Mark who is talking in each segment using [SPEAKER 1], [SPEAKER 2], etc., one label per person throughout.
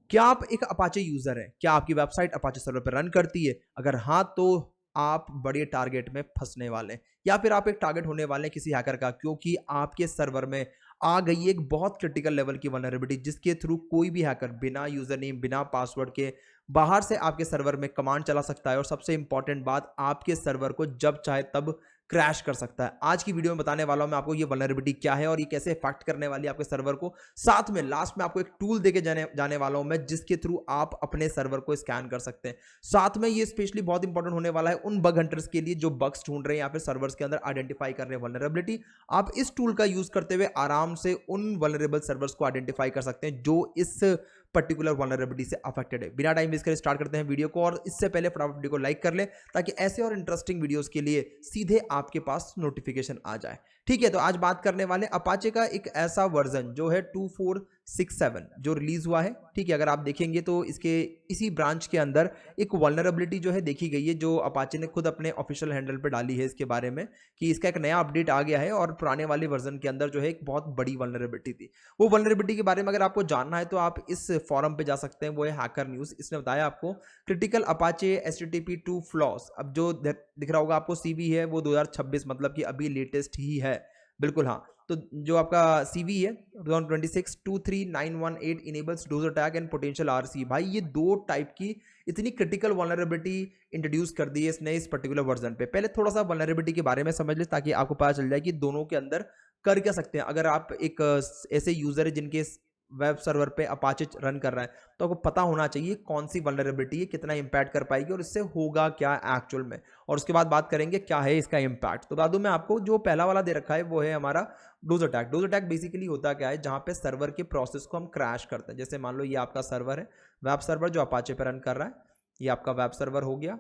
[SPEAKER 1] क्या आप एक अपाचे यूजर हैं? क्या आपकी वेबसाइट अपाचे सर्वर पर रन करती है? अगर हाँ, तो आप बड़े टारगेट में फंसने वाले हैं, या फिर आप एक टारगेट होने वाले हैं किसी हैकर का, क्योंकि आपके सर्वर में आ गई एक बहुत क्रिटिकल लेवल की वल्नरेबिलिटी, जिसके थ्रू कोई भी हैकर बिना यूजर नेम, बिना पासवर्ड के बाहर से आपके सर्वर में कमांड चला सकता है, और सबसे इंपॉर्टेंट बात, आपके सर्वर को जब चाहे तब क्रैश कर सकता है। आज की वीडियो में बताने वाला हूं मैं आपको ये वल्नरेबिलिटी क्या है और ये कैसे इफेक्ट करने वाली है आपके सर्वर को। साथ में लास्ट में आपको एक टूल देके जाने वाला हूं मैं, जिसके थ्रू आप अपने सर्वर को स्कैन कर सकते हैं। साथ में ये स्पेशली बहुत इंपॉर्टेंट होने वाला है उन बग हंटर्स के लिए जो बग्स ढूंढ रहे हैं या फिर सर्वर्स के अंदर आइडेंटिफाई कर रहे हैं वल्नरेबिलिटी। आप इस टूल का यूज करते हुए आराम से उन वल्नरेबल सर्वर्स को आइडेंटिफाई कर सकते हैं जो इस पर्टिकुलर वल्नरेबिलिटी से अफेक्टेड है। बिना टाइम वेस्ट करे स्टार्ट करते हैं वीडियो को, और इससे पहले फटाफट वीडियो को लाइक कर लें ताकि ऐसे और इंटरेस्टिंग वीडियोस के लिए सीधे आपके पास नोटिफिकेशन आ जाए। ठीक है, तो आज बात करने वाले अपाचे का एक ऐसा वर्जन जो है 2467 जो रिलीज हुआ है। ठीक है, अगर आप देखेंगे तो इसके इसी ब्रांच के अंदर एक वल्नरेबिलिटी जो है देखी गई है, जो अपाचे ने खुद अपने ऑफिशियल हैंडल पर डाली है इसके बारे में कि इसका एक नया अपडेट आ गया है, और पुराने वाले वर्जन के अंदर जो है एक बहुत बड़ी वल्नरेबिलिटी थी। वो वल्नरेबिलिटी के बारे में अगर आपको जानना है तो आप इस फॉरम पे जा सकते हैं, वो है हैकर न्यूज़। इसने बताया आपको क्रिटिकल अपाचे HTTP2 फ्लॉस। अब जो दिख रहा होगा आपको सीवी है वो 2026, मतलब कि अभी लेटेस्ट ही है। बिल्कुल हाँ, तो जो आपका सीवी है 2026 23918 enables dose attack and potential RC. भाई ये दो टाइप की इतनी क्रिटिकल वल्नरेबिलिटी इंट्रोड्यूस कर दी है इसने इस पर्टिकुलर वर्जन पे। पहले थोड़ा सा वल्नरेबिलिटी के बारे में समझ ले ताकि आपको पता चल जाए कि दोनों के अंदर कर क्या सकते हैं। अगर आप एक ऐसे यूजर है जिनके वेब सर्वर पे अपाचे रन कर रहा है, तो आपको पता होना चाहिए कौन सी वल्नरेबिलिटी है, कितना इंपैक्ट कर पाएगी और इससे होगा क्या एक्चुअल में। और उसके बाद बात करेंगे क्या है इसका इंपैक्ट। तो बता दूं मैं आपको, जो पहला वाला दे रखा है वो है हमारा dose attack. Dose attack basically होता क्या है, जहां पे सर्वर के प्रोसेस को हम क्रैश करते हैं। जैसे मान लो ये आपका सर्वर है, वेब सर्वर जो अपाचे पे रन कर रहा है, ये आपका वेब सर्वर हो गया।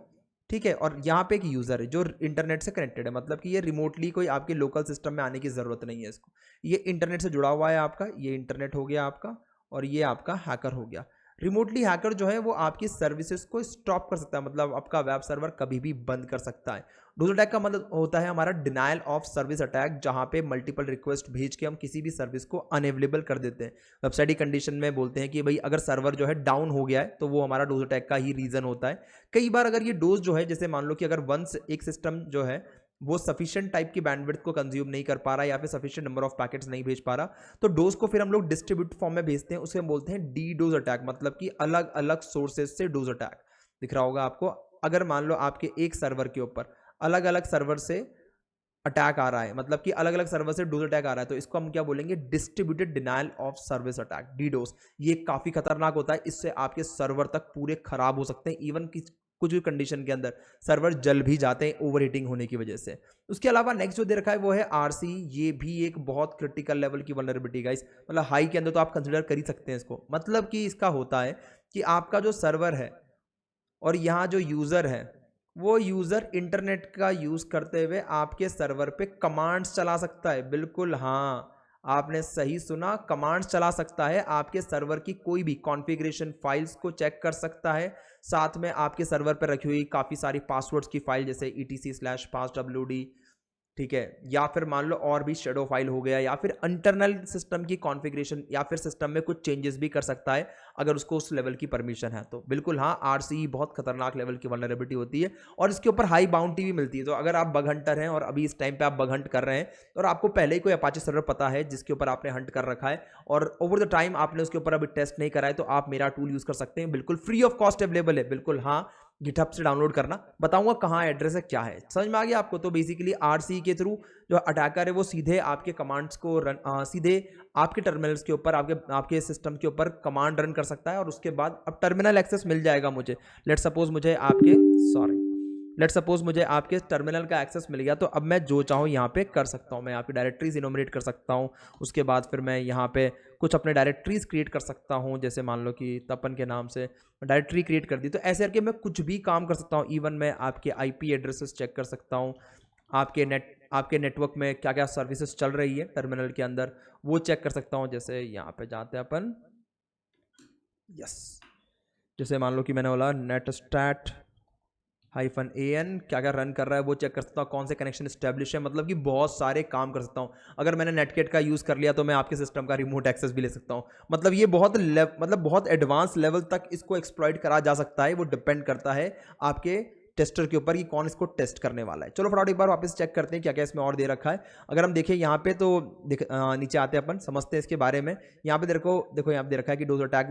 [SPEAKER 1] ठीक है, और यहाँ पे एक यूजर है जो इंटरनेट से कनेक्टेड है, मतलब कि ये रिमोटली कोई आपके लोकल सिस्टम में आने की जरूरत नहीं है इसको। ये इंटरनेट से जुड़ा हुआ है आपका, ये इंटरनेट हो गया आपका, और ये आपका हैकर हो गया। रिमोटली हैकर जो है वो आपकी सर्विसेज को स्टॉप कर सकता है, मतलब आपका वेब सर्वर कभी भी बंद कर सकता है। डोज अटैक का मतलब होता है हमारा डिनायल ऑफ सर्विस अटैक, जहां पे मल्टीपल रिक्वेस्ट भेज के हम किसी भी सर्विस को अनअवेलेबल कर देते हैं। वेबसाइट की कंडीशन में बोलते हैं कि भाई अगर सर्वर जो है डाउन हो गया है तो वो हमारा डोज अटैक का ही रीजन होता है। कई बार अगर ये डोज जो है, जैसे मान लो कि अगर वंस एक सिस्टम जो है वो सफिशिएंट टाइप की बैंडविड्थ को कंज्यूम नहीं कर पा रहा, या फिर सफिशिएंट नंबर ऑफ पैकेट्स नहीं भेज पा रहा, तो डोज को फिर हम लोग डिस्ट्रीब्यूट फॉर्म में भेजते हैं। उसे हम बोलते हैं डी डोज अटैक, मतलब कि अलग अलग सोर्सेज से डोज अटैक। दिख रहा होगा आपको, अगर मान लो आपके एक सर्वर के ऊपर अलग अलग सर्वर से अटैक आ रहा है, मतलब कि अलग अलग सर्वर से डोज अटैक आ रहा है, तो इसको हम क्या बोलेंगे, distributed denial of service attack, DDoS. ये काफी खतरनाक होता है, इससे आपके सर्वर तक पूरे खराब हो सकते हैं। इवन कि कुछ भी कंडीशन के अंदर सर्वर जल भी जाते हैं ओवर हीटिंग होने की वजह से। उसके अलावा नेक्स्ट जो दे रखा है वो है आरसी। ये भी एक बहुत क्रिटिकल लेवल की वल्नरेबिलिटी गाइस, मतलब हाई के अंदर तो आप कंसिडर कर ही सकते हैं इसको। मतलब कि इसका होता है कि आपका जो सर्वर है और यहाँ जो यूजर है, वो यूजर इंटरनेट का यूज करते हुए आपके सर्वर पे कमांड्स चला सकता है। बिल्कुल हाँ, आपने सही सुना, कमांड्स चला सकता है, आपके सर्वर की कोई भी कॉन्फ़िगरेशन फाइल्स को चेक कर सकता है। साथ में आपके सर्वर पर रखी हुई काफ़ी सारी पासवर्ड्स की फाइल, जैसे etc/passwd, ठीक है, या फिर मान लो और भी शेडो फाइल हो गया, या फिर इंटरनल सिस्टम की कॉन्फ़िगरेशन, या फिर सिस्टम में कुछ चेंजेस भी कर सकता है अगर उसको उस लेवल की परमिशन है तो। बिल्कुल हाँ, आरसी बहुत खतरनाक लेवल की वल्नरेबिलिटी होती है, और इसके ऊपर हाई बाउंटी भी मिलती है। तो अगर आप बग हंटर हैं और अभी इस टाइम पे आप बग हंट कर रहे हैं, और आपको पहले ही कोई अपाचे सर्वर पता है जिसके ऊपर आपने हंट कर रखा है, और ओवर द टाइम आपने उसके ऊपर अभी टेस्ट नहीं करा है, तो आप मेरा टूल यूज कर सकते हैं। बिल्कुल फ्री ऑफ कॉस्ट अवेलेबल है। बिल्कुल हाँ, गिटहब से डाउनलोड करना, बताऊंगा कहाँ एड्रेस है क्या है, समझ में आ गया आपको। तो बेसिकली आरसी के थ्रू जो अटैकर है वो सीधे आपके कमांड्स को सीधे आपके टर्मिनल्स के ऊपर, आपके सिस्टम के ऊपर कमांड रन कर सकता है, और उसके बाद अब टर्मिनल एक्सेस मिल जाएगा मुझे। लेट सपोज मुझे आपके टर्मिनल का एक्सेस मिल गया, तो अब मैं जो चाहूँ यहाँ पे कर सकता हूँ। मैं यहाँ पे डायरेक्टरीज इनोमरेट कर सकता हूँ, उसके बाद फिर मैं यहाँ पे कुछ अपने डायरेक्टरीज क्रिएट कर सकता हूँ। जैसे मान लो कि तपन के नाम से डायरेक्टरी क्रिएट कर दी, तो ऐसे करके मैं कुछ भी काम कर सकता हूँ। इवन मैं आपके IP एड्रेसेस चेक कर सकता हूँ, आपके नेटवर्क में क्या क्या सर्विसेज चल रही है टर्मिनल के अंदर, वो चेक कर सकता हूँ। जैसे यहाँ पे जाते हैं अपन, यस, जैसे मान लो कि मैंने बोला नेट स्टैट -an क्या क्या रन कर रहा है वो चेक कर सकता हूँ, कौन से कनेक्शन इस्टेब्लिश है, मतलब कि बहुत सारे काम कर सकता हूँ। अगर मैंने नेटगेट का यूज़ कर लिया तो मैं आपके सिस्टम का रिमोट एक्सेस भी ले सकता हूँ। मतलब ये बहुत एडवांस लेवल तक इसको एक्सप्लॉइट करा जा सकता है। वो डिपेंड करता है आपके टेस्टर के ऊपर कि कौन इसको टेस्ट करने वाला है। चलो फटाफट एक बार वापस चेक करते हैं क्या क्या इसमें और दे रखा है। अगर हम देखें यहाँ पे तो नीचे आते हैं, अपन समझते हैं इसके बारे में। यहाँ पे देखो यहाँ पे दे रखा है कि डोज अटैक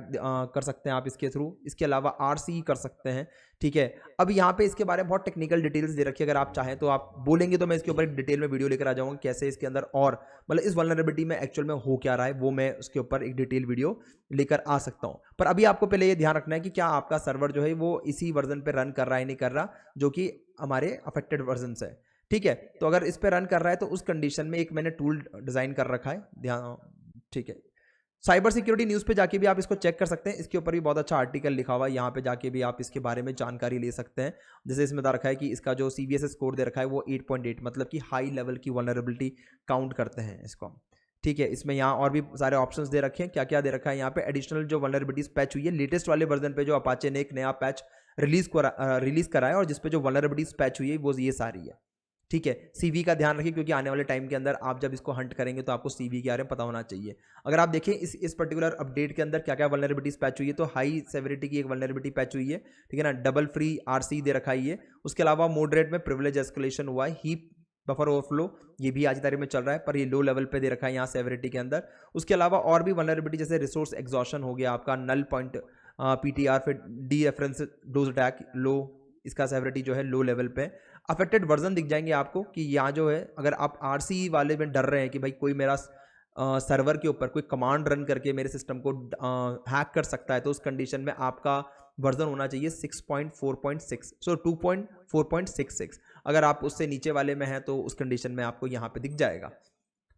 [SPEAKER 1] कर सकते हैं आप इसके थ्रू, इसके अलावा RC कर सकते हैं। ठीक है, अब यहाँ पे इसके बारे में बहुत टेक्निकल डिटेल्स दे रखी है। अगर आप चाहें तो आप बोलेंगे तो मैं इसके ऊपर डिटेल में वीडियो लेकर आ जाऊँगा, कैसे इसके अंदर और मतलब इस वल्नरेबिलिटी में एक्चुअल में हो क्या रहा है वो मैं उसके ऊपर एक डिटेल वीडियो लेकर आ सकता हूँ। पर अभी आपको पहले ये ध्यान रखना है कि क्या आपका सर्वर जो है वो इसी वर्जन पे रन कर रहा है नहीं कर रहा, जो कि हमारे अफेक्टेड वर्जन है। ठीक है, तो अगर इस पे रन कर रहा है तो उस कंडीशन में एक मैंने टूल डिजाइन कर रखा है, ध्यान। ठीक है, साइबर सिक्योरिटी न्यूज़ पे जाके भी आप इसको चेक कर सकते हैं। इसके ऊपर भी बहुत अच्छा आर्टिकल लिखा हुआ है, यहाँ पे जाके भी आप इसके बारे में जानकारी ले सकते हैं। जैसे इसमें बता रखा है कि इसका जो CVSS स्कोर दे रखा है वो 8.8, मतलब कि हाई लेवल की वल्नरेबिलिटी काउंट करते हैं इसको। ठीक है, इसमें यहाँ और भी सारे ऑप्शंस दे रखे हैं। क्या क्या दे रखा है यहाँ पे, एडिशनल जो वल्नरेबिलिटीज पैच हुई है लेटेस्ट वाले वर्जन पे, जो अपाचे ने एक नया पैच रिलीज करा है और जिसपे जो वल्नरेबिलिटीज पैच हुई है वो ये सारी है। ठीक है, CV का ध्यान रखिए क्योंकि आने वाले टाइम के अंदर आप जब इसको हंट करेंगे तो आपको CV के बारे में पता होना चाहिए। अगर आप देखें इस पर्टिकुलर अपडेट के अंदर क्या क्या वल्नरेबिलिटीज पैच हुई है, तो हाई सेवरिटी की एक वल्नरेबिलिटी पैच हुई है। ठीक है ना, डबल फ्री RC दे रखा है ये। उसके अलावा मॉडरेट में प्रिविलेज एस्केलेशन हुआ है, हीप बफर ओवरफ्लो ये भी आज की तारीख में चल रहा है, पर ये लो लेवल पे दे रखा है यहाँ सेवरिटी के अंदर। उसके अलावा और भी वल्नरेबिलिटी जैसे रिसोर्स एग्जॉशन हो गया आपका, नल पॉइंट PTR, फिर डी रेफरेंस डोज अटैक लो, इसका सेवरिटी जो है लो लेवल पे। अफेक्टेड वर्जन दिख जाएंगे आपको कि यहाँ जो है अगर आप RC वाले में डर रहे हैं कि भाई कोई मेरा सर्वर के ऊपर कोई कमांड रन करके मेरे सिस्टम को हैक कर सकता है, तो उस कंडीशन में आपका वर्जन होना चाहिए 6.4.6, सो 2.4.66। अगर आप उससे नीचे वाले में हैं तो उस कंडीशन में आपको यहाँ पे दिख जाएगा।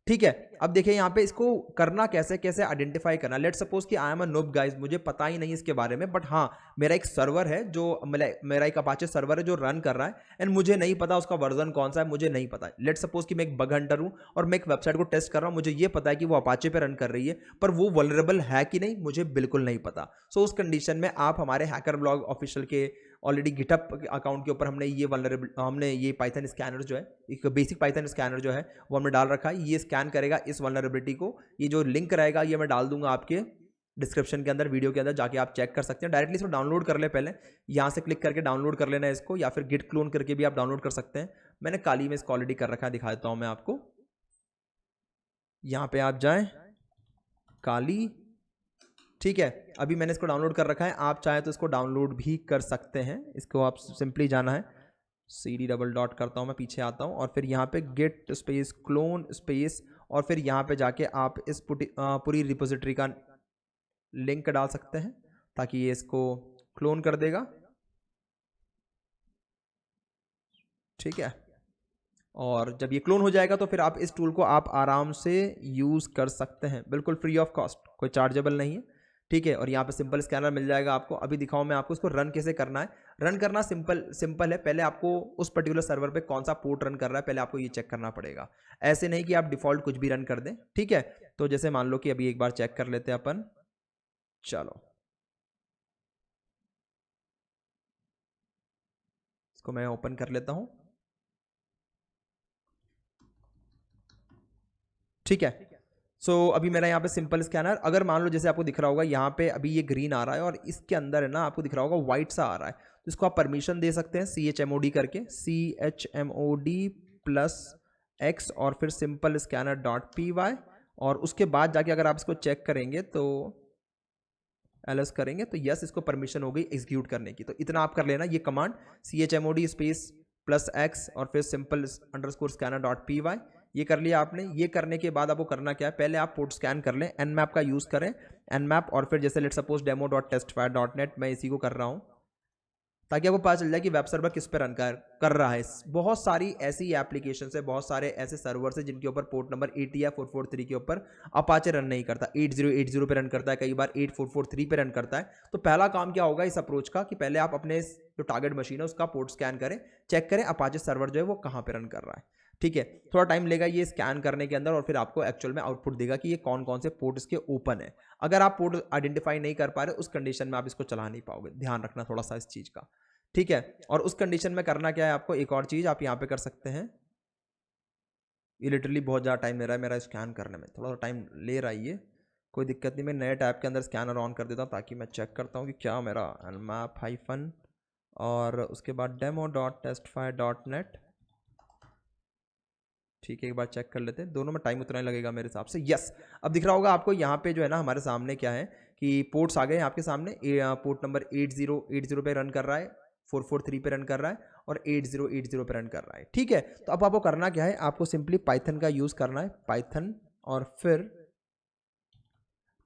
[SPEAKER 1] ठीक है, अब देखिए यहाँ पे इसको करना कैसे कैसे आइडेंटिफाई करना। लेट सपोज कि I am a noob guys, मुझे पता ही नहीं इसके बारे में, बट हाँ मेरा एक सर्वर है जो मेरा एक अपाचे सर्वर है जो रन कर रहा है, एंड मुझे नहीं पता उसका वर्जन कौन सा है, मुझे नहीं पता। लेट सपोज कि मैं एक बग हंटर हूँ और मैं एक वेबसाइट को टेस्ट कर रहा हूँ, मुझे ये पता है कि वो अपाचे पे रन कर रही है, पर वो वल्नरेबल है कि नहीं मुझे बिल्कुल नहीं पता। सो उस कंडीशन में आप हमारे हैकर ब्लॉग ऑफिशियल के ऑलरेडी गिटअप अकाउंट के ऊपर हमने ये पाइथन स्कैनर जो है, एक बेसिक पाइथन स्कैनर जो है वो हमने डाल रखा है। ये स्कैन करेगा इस वल्नरेबिलिटी को। ये जो लिंक रहेगा ये मैं डाल दूंगा आपके डिस्क्रिप्शन के अंदर, वीडियो के अंदर, जाके आप चेक कर सकते हैं। डायरेक्टली इसको डाउनलोड कर ले, पहले यहाँ से क्लिक करके डाउनलोड कर लेना है इसको, या फिर गिट क्लोन करके भी आप डाउनलोड कर सकते हैं। मैंने काली में इसको ऑलरेडी कर रखा है, दिखा देता हूँ मैं आपको। यहाँ पे आप जाएं, काली, ठीक है, अभी मैंने इसको डाउनलोड कर रखा है। आप चाहे तो इसको डाउनलोड भी कर सकते हैं। इसको आप सिंपली जाना है, CD डबल डॉट करता हूँ मैं, पीछे आता हूँ और फिर यहाँ पे गेट स्पेस क्लोन स्पेस, और फिर यहाँ पे जाके आप इस पूरी रिपोजिटरी का लिंक डाल सकते हैं ताकि ये इसको क्लोन कर देगा। ठीक है, और जब ये क्लोन हो जाएगा तो फिर आप इस टूल को आप आराम से यूज़ कर सकते हैं, बिल्कुल फ्री ऑफ कॉस्ट, कोई चार्जेबल नहीं है। ठीक है, और यहाँ पे सिंपल स्कैनर मिल जाएगा आपको। अभी दिखाऊं मैं आपको इसको रन कैसे करना है। रन करना सिंपल है। पहले आपको उस पर्टिकुलर सर्वर पे कौन सा पोर्ट रन कर रहा है पहले आपको ये चेक करना पड़ेगा। ऐसे नहीं कि आप डिफॉल्ट कुछ भी रन कर दें। ठीक है, तो जैसे मान लो कि अभी एक बार चेक कर लेते हैं अपन। चलो इसको मैं ओपन कर लेता हूं। ठीक है, सो अभी मेरा यहाँ पे सिंपल स्कैनर, अगर मान लो जैसे आपको दिख रहा होगा यहाँ पे अभी ये ग्रीन आ रहा है और इसके अंदर है ना आपको दिख रहा होगा व्हाइट सा आ रहा है, तो इसको आप परमिशन दे सकते हैं CHMOD करके, CHMOD+X और फिर सिंपल स्कैनर डॉट PY, और उसके बाद जाके अगर आप इसको चेक करेंगे तो LS करेंगे तो यस इसको परमिशन हो गई एग्जीक्यूट करने की। तो इतना आप कर लेना, ये कमांड CHMOD+X और फिर simple underscore scanner dot PY, ये कर लिया आपने। ये करने के बाद आपको करना क्या है, पहले आप पोर्ट स्कैन कर लें, nmap का यूज़ करें, nmap, और फिर जैसे लेट सपोज demo.testfire.net मैं इसी को कर रहा हूँ ताकि आपको पता चल जाए कि वेब सर्वर किस पे रन कर रहा है। बहुत सारी ऐसी एप्लीकेशन है, बहुत सारे ऐसे सर्वर्स है जिनके ऊपर पोर्ट नंबर 80 या 443 के ऊपर अपाचे रन नहीं करता, 8080 पे रन करता है, कई बार 8443 पे रन करता है। तो पहला काम क्या होगा इस अप्रोच का कि पहले आप अपने जो टारगेट मशीन है उसका पोर्ट स्कैन करें, चेक करें अपाचे सर्वर जो है वो कहाँ पे रन कर रहा है। ठीक है, थोड़ा टाइम लेगा ये स्कैन करने के अंदर और फिर आपको एक्चुअल में आउटपुट देगा कि ये कौन कौन से पोर्ट इसके ओपन है। अगर आप पोर्ट आइडेंटिफाई नहीं कर पा रहे उस कंडीशन में आप इसको चला नहीं पाओगे, ध्यान रखना थोड़ा सा इस चीज़ का। ठीक है। और उस कंडीशन में करना क्या है आपको, एक और चीज़ आप यहाँ पे कर सकते हैं। ये लिटरली बहुत ज़्यादा टाइम ले रहा है मेरा स्कैन करने में, थोड़ा सा टाइम ले रहा है ये, कोई दिक्कत नहीं। मैं नए टैब के अंदर स्कैनर ऑन कर देता हूँ ताकि मैं चेक करता हूँ कि क्या मेरा nmap हाइफन और उसके बाद demo.testfire.net। ठीक है, एक बार चेक कर लेते हैं, दोनों में टाइम उतना ही लगेगा मेरे हिसाब से। यस, अब दिख रहा होगा आपको यहाँ पे जो है ना हमारे सामने क्या है कि पोर्ट्स आ गए हैं आपके सामने। पोर्ट नंबर 8080 पे रन कर रहा है, 443 पे रन कर रहा है और 8080 पे रन कर रहा है। ठीक है, तो अब आपको करना क्या है, आपको सिंपली पाइथन का यूज़ करना है, पाइथन और फिर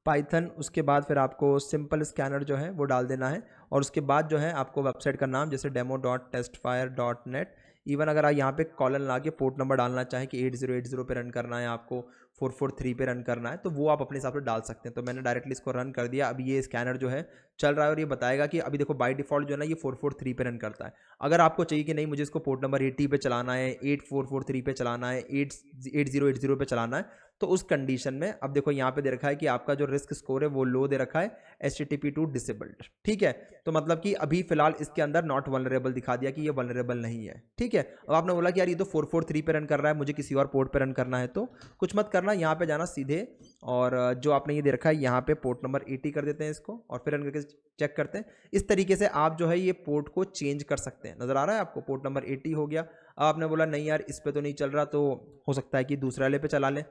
[SPEAKER 1] पाइथन, उसके बाद फिर आपको सिंपल स्कैनर जो है वो डाल देना है और उसके बाद जो है आपको वेबसाइट का नाम जैसे demo.testfire.net, इवन अगर आप यहाँ पे कॉलन ला के पोर्ट नंबर डालना चाहें कि 8080 पे रन करना है आपको, 443 पे रन करना है, तो वो आप अपने हिसाब से डाल सकते हैं। तो मैंने डायरेक्टली इसको रन कर दिया। अभी ये स्कैनर जो है चल रहा है और ये बताएगा कि अभी देखो बाय डिफॉल्ट जो है ना ये 443 पे रन करता है। अगर आपको चाहिए कि नहीं मुझे इसको पोर्ट नंबर 80 पे चलाना है, 8443 पे चलाना है, 8080 पे चलाना है, तो उस कंडीशन में अब देखो यहाँ पे दे रखा है कि आपका जो रिस्क स्कोर है वो लो दे रखा है, HTTP2 डिसेबल्ड। ठीक है, तो मतलब कि अभी फिलहाल इसके अंदर नॉट वल्नरेबल दिखा दिया कि ये वल्नरेबल नहीं है। ठीक है, अब आपने बोला कि यार ये तो 443 पे रन कर रहा है, मुझे किसी और पोर्ट पे रन करना है, तो कुछ मत करना, यहाँ पे जाना सीधे और जो आपने ये दे रखा है यहाँ पे पोर्ट नंबर 80 कर देते हैं इसको और फिर रन करके चेक करते हैं। इस तरीके से आप जो है ये पोर्ट को चेंज कर सकते हैं। नजर आ रहा है आपको, पोर्ट नंबर 80 हो गया। अब आपने बोला नहीं यार इस पे तो नहीं चल रहा, तो हो सकता है कि दूसरे वाले पे चला लें,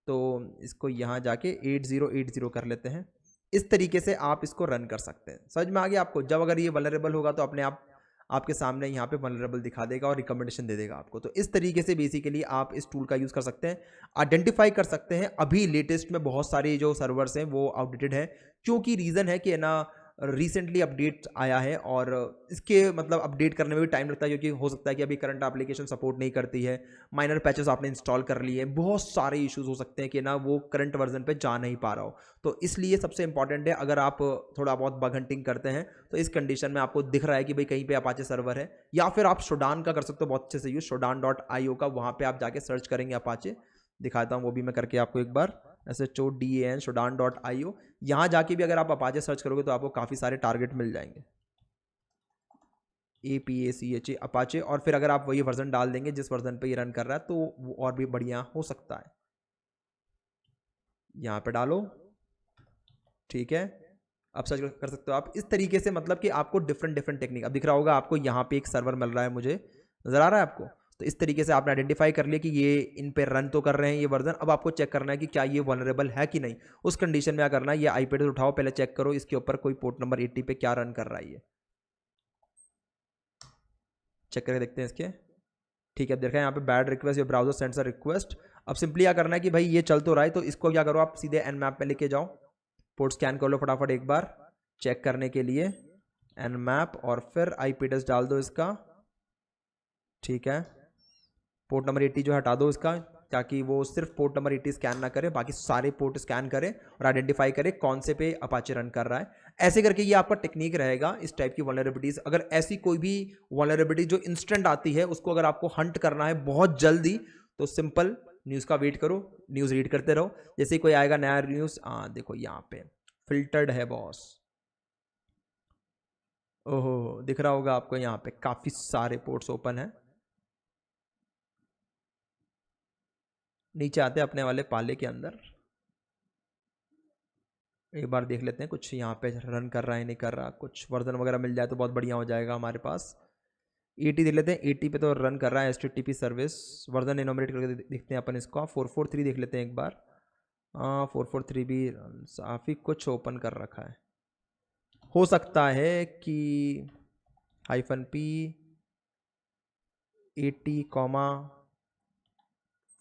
[SPEAKER 1] तो इसको यहाँ जाके 8080 कर लेते हैं। इस तरीके से आप इसको रन कर सकते हैं। समझ में आ गया आपको? जब अगर ये वल्नरेबल होगा तो अपने आप आपके सामने यहाँ पे वल्नरेबल दिखा देगा और रिकमेंडेशन दे देगा आपको। तो इस तरीके से बेसिकली आप इस टूल का यूज़ कर सकते हैं, आइडेंटिफाई कर सकते हैं। अभी लेटेस्ट में बहुत सारे जो सर्वर्स हैं वो आउटडेटेड हैं, क्योंकि रीज़न है कि ना रिसेंटली अपडेट आया है और इसके मतलब अपडेट करने में भी टाइम लगता है, क्योंकि हो सकता है कि अभी करंट एप्लीकेशन सपोर्ट नहीं करती है, माइनर पैचेस आपने इंस्टॉल कर लिए, बहुत सारे इश्यूज हो सकते हैं कि ना वो करंट वर्जन पे जा नहीं पा रहा हो। तो इसलिए सबसे इंपॉर्टेंट है, अगर आप थोड़ा बहुत बग हंटिंग करते हैं तो इस कंडीशन में आपको दिख रहा है कि भाई कहीं पे अपाचे सर्वर है, या फिर आप शोडान का कर सकते हो बहुत अच्छे से यूज, shodan.io का, वहाँ पे आप जाके सर्च करेंगे अपाचे, दिखाता हूँ वो भी मैं करके आपको एक बार, SHODAN shodan.io। यहाँ जाके भी अगर आप अपाचे सर्च करोगे तो आपको काफ़ी सारे टारगेट मिल जाएंगे, APACHA अपाचे, और फिर अगर आप वही वर्जन डाल देंगे जिस वर्जन पे ये रन कर रहा है तो वो और भी बढ़िया हो सकता है। यहाँ पे डालो, ठीक है, अब सर्च कर सकते हो आप इस तरीके से। मतलब कि आपको डिफरेंट टेक्निक, अब दिख रहा होगा आपको यहाँ पे एक सर्वर मिल रहा है, मुझे नजर आ रहा है आपको। तो इस तरीके से आपने आइडेंटिफाई कर लिया कि ये इन पे रन तो कर रहे हैं ये वर्जन। अब आपको चेक करना है कि क्या ये वल्नरेबल है कि नहीं। उस कंडीशन में क्या करना है, ये IP एड्रेस उठाओ, पहले चेक करो इसके ऊपर कोई पोर्ट नंबर 80 पे क्या रन कर रहा है, ये चेक करके देखते हैं इसके। ठीक है, अब देखा है यहाँ पे bad request, your browser sends a request. अब सिंपली क्या करना है कि भाई ये चल तो रहा है, तो इसको क्या करो आप सीधे nmap में लेके जाओ, पोर्ट स्कैन कर लो फटाफट एक बार चेक करने के लिए, nmap और फिर IP एड्रेस डाल दो इसका। ठीक है, पोर्ट नंबर 80 जो हटा दो इसका, ताकि वो सिर्फ पोर्ट नंबर 80 स्कैन ना करे, बाकी सारे पोर्ट स्कैन करे और आइडेंटिफाई करे कौन से पे अपाचे रन कर रहा है। ऐसे करके ये आपका टेक्निक रहेगा इस टाइप की वल्नरेबिलिटीज। अगर ऐसी कोई भी वल्नरेबिलिटी जो इंस्टेंट आती है उसको अगर आपको हंट करना है बहुत जल्दी, तो सिंपल न्यूज़ का वेट करो, न्यूज़ रीड करते रहो, जैसे ही कोई आएगा नया न्यूज़। देखो यहाँ पे फिल्टर्ड है बॉस, ओहो दिख रहा होगा आपको, यहाँ पे काफ़ी सारे पोर्ट्स ओपन है। नीचे आते हैं अपने वाले पाले के अंदर, एक बार देख लेते हैं कुछ यहाँ पे रन कर रहा है नहीं कर रहा, कुछ वर्जन वगैरह मिल जाए तो बहुत बढ़िया हो जाएगा हमारे पास। 80 देख लेते हैं, 80 पे तो रन कर रहा है HTTP सर्विस, वर्जन इनोमिनेट करके देखते हैं अपन इसको। 443 देख लेते हैं एक बार, 443 भी काफ़ी कुछ ओपन कर रखा है। हो सकता है कि -P 80,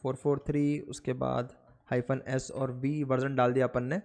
[SPEAKER 1] 443 उसके बाद -S और V वर्जन डाल दिया अपन ने,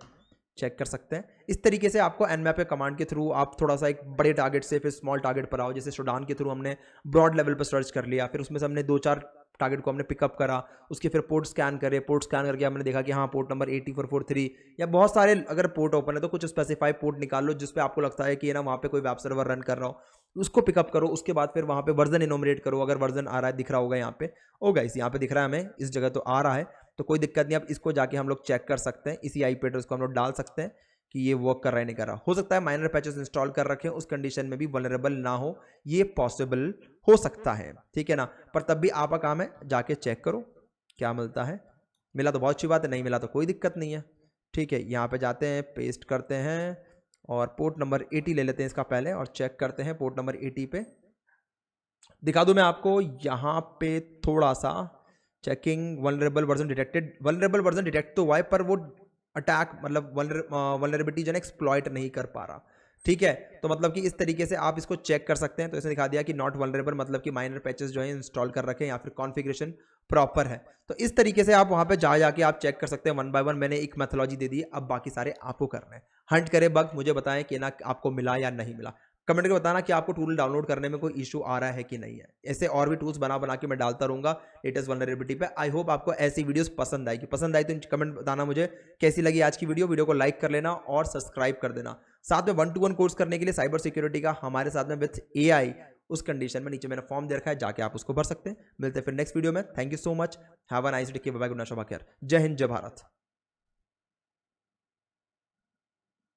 [SPEAKER 1] चेक कर सकते हैं। इस तरीके से आपको nmap कमांड के थ्रू आप थोड़ा सा एक बड़े टारगेट से फिर स्मॉल टारगेट पर आओ। जैसे शोडान के थ्रू हमने ब्रॉड लेवल पर सर्च कर लिया, फिर उसमें से हमने 2-4 टारगेट को हमने पिकअप करा, उसके फिर पोर्ट स्कैन करे, पोर्ट स्कैन करके हमने देखा कि हाँ पोर्ट नंबर 8443 या बहुत सारे अगर पोर्ट ओपन है तो कुछ स्पेसिफाई पोर्ट निकाल लो जिस पे आपको लगता है कि ना वहाँ पे कोई वेब सर्वर रन कर रहा हो, उसको पिकअप करो। उसके बाद फिर वहाँ पे वर्जन इनोमिनेट करो, अगर वर्जन आ रहा है दिख रहा होगा यहाँ पे, ओ गाइस यहाँ पे दिख रहा है हमें, इस जगह तो आ रहा है, तो कोई दिक्कत नहीं। अब इसको जाके हम लोग चेक कर सकते हैं, इसी IP एड्रेस को हम लोग डाल सकते हैं कि ये वर्क कर रहा है नहीं कर रहा। हो सकता है माइनर पैचेस इंस्टॉल कर रखें, उस कंडीशन में भी वल्नरेबल ना हो, ये पॉसिबल हो सकता है, ठीक है ना। पर तब भी आपका काम है जाके चेक करो क्या मिलता है। मिला तो बहुत अच्छी बात है, नहीं मिला तो कोई दिक्कत नहीं है, ठीक है। यहाँ पे जाते हैं, पेस्ट करते हैं और पोर्ट नंबर 80 ले लेते हैं इसका पहले और चेक करते हैं पोर्ट नंबर 80 पे। दिखा दूं मैं आपको यहाँ पे थोड़ा सा, checking vulnerable version detected. Vulnerable version detect तो हुआ है पर वो अटैक मतलब वल्नरेबिलिटी जो है एक्सप्लॉइट नहीं कर पा रहा, ठीक है। तो मतलब कि इस तरीके से आप इसको चेक कर सकते हैं। तो इसने दिखा दिया कि नॉट वल्नरेबल, मतलब कि माइनर पैचेस जो है इंस्टॉल कर रखे हैं या फिर कॉन्फ़िगरेशन प्रॉपर है। तो इस तरीके से आप वहां पे जाके आप चेक कर सकते हैं वन बाय वन। मैंने एक मेथोलॉजी दे दी, अब बाकी सारे आपको करने हैं। हंट करें बग, मुझे बताएं कि ना आपको मिला या नहीं मिला। कमेंट करके बताना कि आपको टूल डाउनलोड करने में कोई इशू आ रहा है कि नहीं है। ऐसे और भी टूल्स बना के मैं डालता रहूंगा लेटेस्ट वल्नरेबिलिटी पे। आई होप आपको ऐसी वीडियोस पसंद आएगी। पसंद आई तो कमेंट बताना मुझे कैसी लगी आज की वीडियो को लाइक कर लेना और सब्सक्राइब कर देना। साथ में 1-to-1 कोर्स करने के लिए साइबर सिक्योरिटी का हमारे साथ में विथ AI, उस कंडीशन में नीचे मैंने फॉर्म दे रखा है, जाके आप उसको भर सकते हैं। मिलते हैं फिर नेक्स्ट वीडियो में। Thank you so much, have a nice day, bye bye, good night, शबा खैर, जय हिंद, जय भारत।